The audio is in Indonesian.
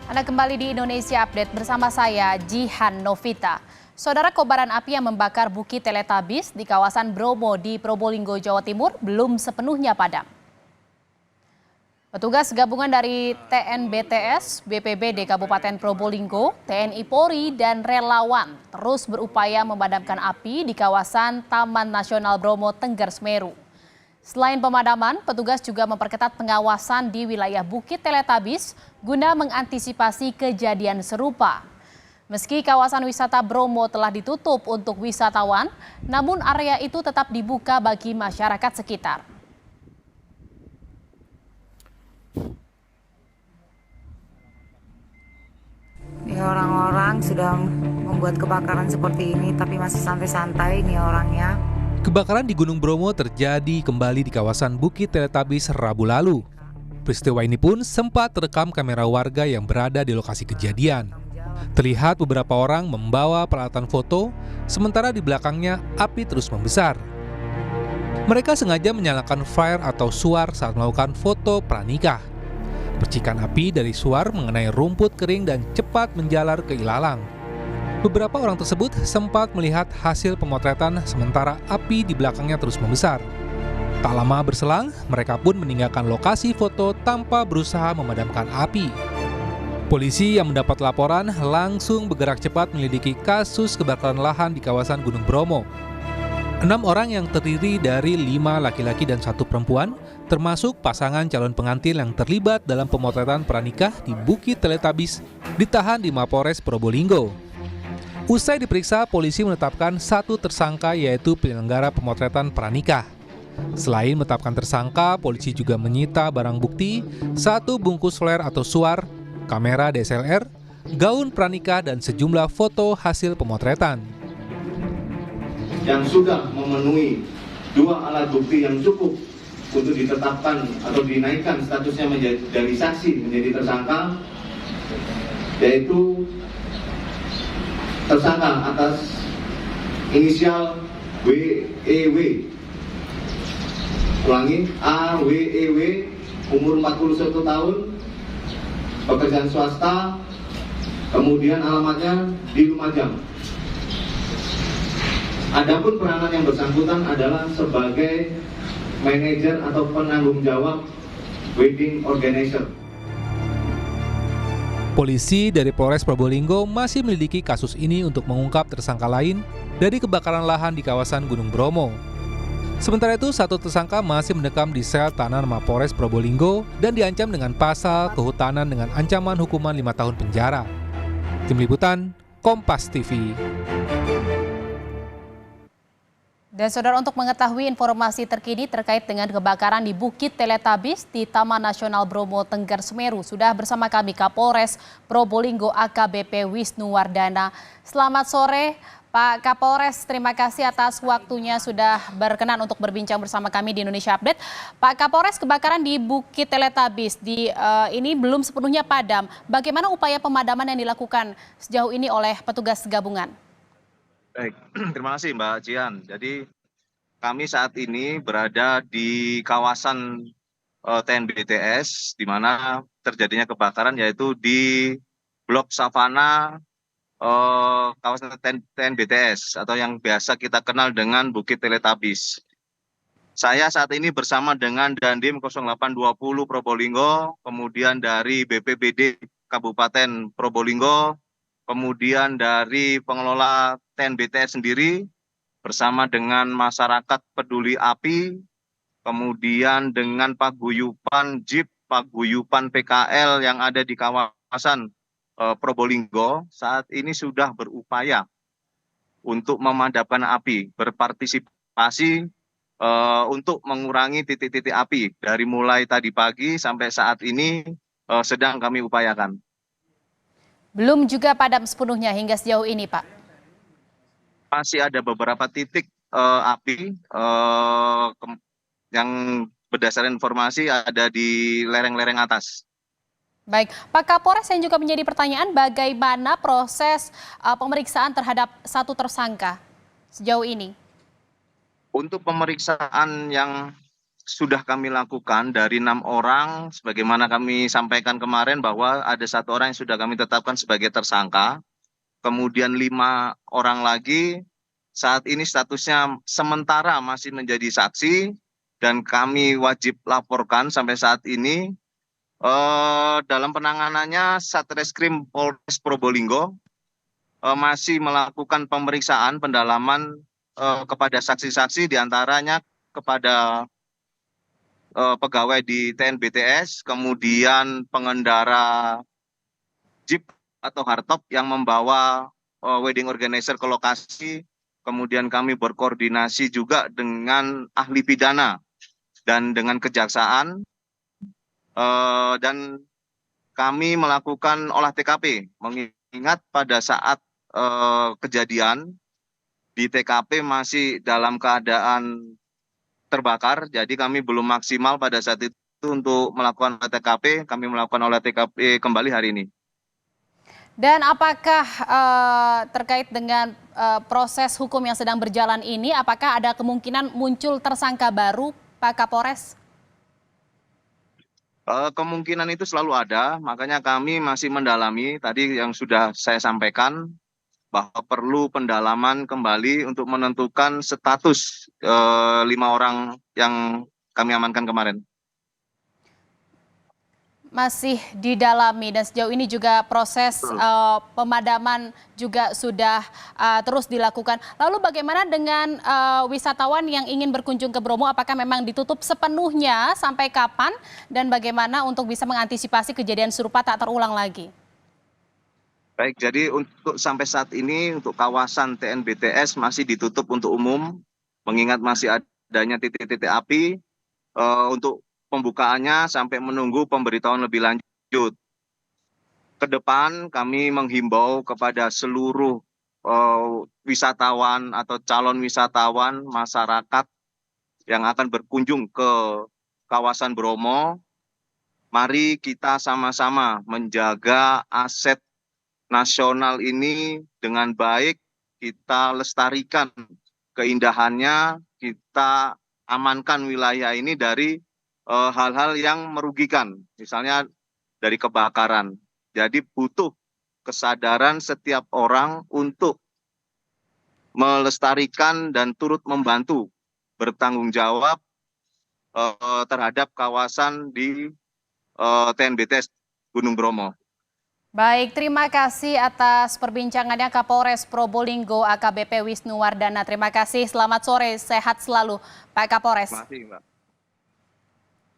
Anda kembali di Indonesia Update bersama saya, Jihan Novita. Saudara, kobaran api yang membakar Bukit Teletabis di kawasan Bromo di Probolinggo, Jawa Timur belum sepenuhnya padam. Petugas gabungan dari TNBTS, BPBD Kabupaten Probolinggo, TNI Polri, dan relawan terus berupaya memadamkan api di kawasan Taman Nasional Bromo Tengger Semeru. Selain pemadaman, petugas juga memperketat pengawasan di wilayah Bukit Teletabis guna mengantisipasi kejadian serupa. Meski kawasan wisata Bromo telah ditutup untuk wisatawan, namun area itu tetap dibuka bagi masyarakat sekitar. Ini orang-orang sudah membuat kebakaran seperti ini, tapi masih santai-santai nih orangnya. Kebakaran di Gunung Bromo terjadi kembali di kawasan Bukit Teletabis Rabu lalu. Peristiwa ini pun sempat terekam kamera warga yang berada di lokasi kejadian. Terlihat beberapa orang membawa peralatan foto, sementara di belakangnya api terus membesar. Mereka sengaja menyalakan flare atau suar saat melakukan foto pranikah. Percikan api dari suar mengenai rumput kering dan cepat menjalar ke ilalang. Beberapa orang tersebut sempat melihat hasil pemotretan sementara api di belakangnya terus membesar. Tak lama berselang, mereka pun meninggalkan lokasi foto tanpa berusaha memadamkan api. Polisi yang mendapat laporan langsung bergerak cepat menyelidiki kasus kebakaran lahan di kawasan Gunung Bromo. 6 orang yang terdiri dari 5 laki-laki dan 1 perempuan, termasuk pasangan calon pengantin yang terlibat dalam pemotretan pranikah di Bukit Teletabis, ditahan di Mapores Probolinggo. Usai diperiksa, polisi menetapkan 1 tersangka yaitu penyelenggara pemotretan pranikah. Selain menetapkan tersangka, polisi juga menyita barang bukti, 1 bungkus flare atau suar, kamera DSLR, gaun pranikah, dan sejumlah foto hasil pemotretan. Yang sudah memenuhi 2 alat bukti yang cukup untuk ditetapkan atau dinaikkan statusnya dari saksi menjadi tersangka, yaitu tersangka atas inisial WEW, ulangi, AWEW, umur 41 tahun, pekerjaan swasta, kemudian alamatnya di Lumajang. Adapun peranan yang bersangkutan adalah sebagai manajer atau penanggung jawab wedding organizer. Polisi dari Polres Probolinggo masih menyelidiki kasus ini untuk mengungkap tersangka lain dari kebakaran lahan di kawasan Gunung Bromo. Sementara itu, 1 tersangka masih mendekam di sel tahanan Mapores Probolinggo dan diancam dengan pasal kehutanan dengan ancaman hukuman 5 tahun penjara. Tim Liputan, Kompas TV. Dan saudara, untuk mengetahui informasi terkini terkait dengan kebakaran di Bukit Teletabis di Taman Nasional Bromo Tengger Semeru, sudah bersama kami Kapolres Probolinggo AKBP Wisnu Wardana. Selamat sore Pak Kapolres, terima kasih atas waktunya sudah berkenan untuk berbincang bersama kami di Indonesia Update. Pak Kapolres, kebakaran di Bukit Teletabis ini belum sepenuhnya padam. Bagaimana upaya pemadaman yang dilakukan sejauh ini oleh petugas gabungan? Baik, terima kasih Mbak Jian. Jadi kami saat ini berada di kawasan TNBTS, di mana terjadinya kebakaran yaitu di Blok Savana kawasan TNBTS atau yang biasa kita kenal dengan Bukit Teletabis. Saya saat ini bersama dengan Dandim 0820 Probolinggo, kemudian dari BPBD Kabupaten Probolinggo, kemudian dari pengelola TNBTS sendiri bersama dengan masyarakat peduli api, kemudian dengan paguyuban JIP, paguyuban PKL yang ada di kawasan Probolinggo, saat ini sudah berupaya untuk memadamkan api, berpartisipasi untuk mengurangi titik-titik api dari mulai tadi pagi sampai saat ini sedang kami upayakan. Belum juga padam sepenuhnya hingga sejauh ini, Pak? Masih ada beberapa titik api yang berdasarkan informasi ada di lereng-lereng atas. Baik, Pak Kapolres, yang juga menjadi pertanyaan, bagaimana proses pemeriksaan terhadap 1 tersangka sejauh ini? Untuk pemeriksaan yang sudah kami lakukan dari 6 orang, sebagaimana kami sampaikan kemarin bahwa ada 1 orang yang sudah kami tetapkan sebagai tersangka, kemudian 5 orang lagi saat ini statusnya sementara masih menjadi saksi dan kami wajib laporkan sampai saat ini. Dalam penanganannya Satreskrim Polres Probolinggo masih melakukan pemeriksaan pendalaman kepada saksi-saksi, diantaranya kepada pegawai di TNBTS, kemudian pengendara jeep atau hardtop yang membawa wedding organizer ke lokasi, kemudian kami berkoordinasi juga dengan ahli pidana dan dengan kejaksaan, dan kami melakukan olah TKP, mengingat pada saat kejadian di TKP masih dalam keadaan terbakar, jadi kami belum maksimal pada saat itu untuk melakukan olah TKP. Kami melakukan olah TKP kembali hari ini. Dan apakah terkait dengan proses hukum yang sedang berjalan ini, apakah ada kemungkinan muncul tersangka baru, Pak Kapolres? Kemungkinan itu selalu ada, makanya kami masih mendalami tadi yang sudah saya sampaikan, bahwa perlu pendalaman kembali untuk menentukan status 5 orang yang kami amankan kemarin. Masih didalami dan sejauh ini juga proses pemadaman juga sudah terus dilakukan. Lalu bagaimana dengan wisatawan yang ingin berkunjung ke Bromo, apakah memang ditutup sepenuhnya sampai kapan dan bagaimana untuk bisa mengantisipasi kejadian serupa tak terulang lagi? Baik, jadi untuk sampai saat ini untuk kawasan TNBTS masih ditutup untuk umum, mengingat masih adanya titik-titik api. Untuk pembukaannya sampai menunggu pemberitahuan lebih lanjut. Ke depan kami menghimbau kepada seluruh wisatawan atau calon wisatawan masyarakat yang akan berkunjung ke kawasan Bromo, mari kita sama-sama menjaga aset nasional ini dengan baik, kita lestarikan keindahannya, kita amankan wilayah ini dari hal-hal yang merugikan, misalnya dari kebakaran. Jadi butuh kesadaran setiap orang untuk melestarikan dan turut membantu bertanggung jawab terhadap kawasan di TNBTS Gunung Bromo. Baik, terima kasih atas perbincangannya Kapolres Probolinggo AKBP Wisnu Wardana. Terima kasih, selamat sore, sehat selalu Pak Kapolres. Terima kasih, Mbak.